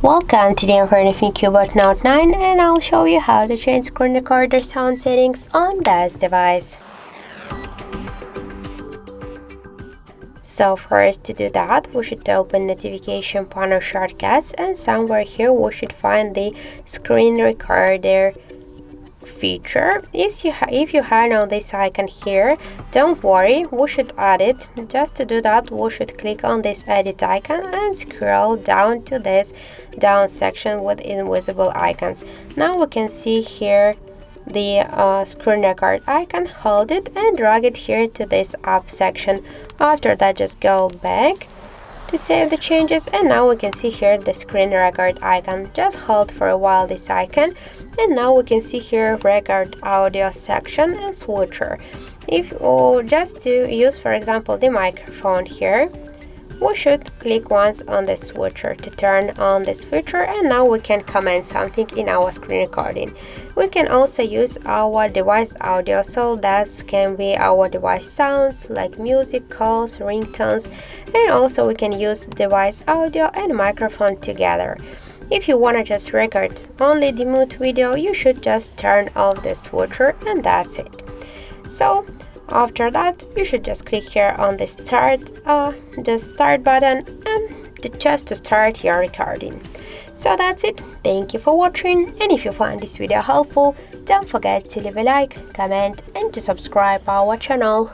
Welcome, today I'm running CUBOT Note 9 and I'll show you how to change screen recorder sound settings on this device. So first, to do that, we should open notification panel shortcuts, and somewhere here we should find the screen recorder feature. If you had on this icon here, don't worry, we should add it. Just to do that, we should click on this edit icon and scroll down to this down section with invisible icons. Now we can see here the screen record icon. Hold it and drag it here to this up section. After that, just go back to save the changes, and now we can see here the screen record icon. Just hold for a while this icon, and now we can see here record audio section and switcher. If just to use, for example, the microphone here, we should click once on the switcher to turn on this feature, and now we can comment something in our screen recording. We can also use our device audio, so that can be our device sounds like music, calls, ringtones, and also we can use device audio and microphone together. If you want to just record only the mute video, you should just turn off the switcher, and that's it. So after that, you should just click here on the start button and just to start your recording. So that's it. Thank you for watching, and if you find this video helpful, don't forget to leave a like, comment and to subscribe our channel.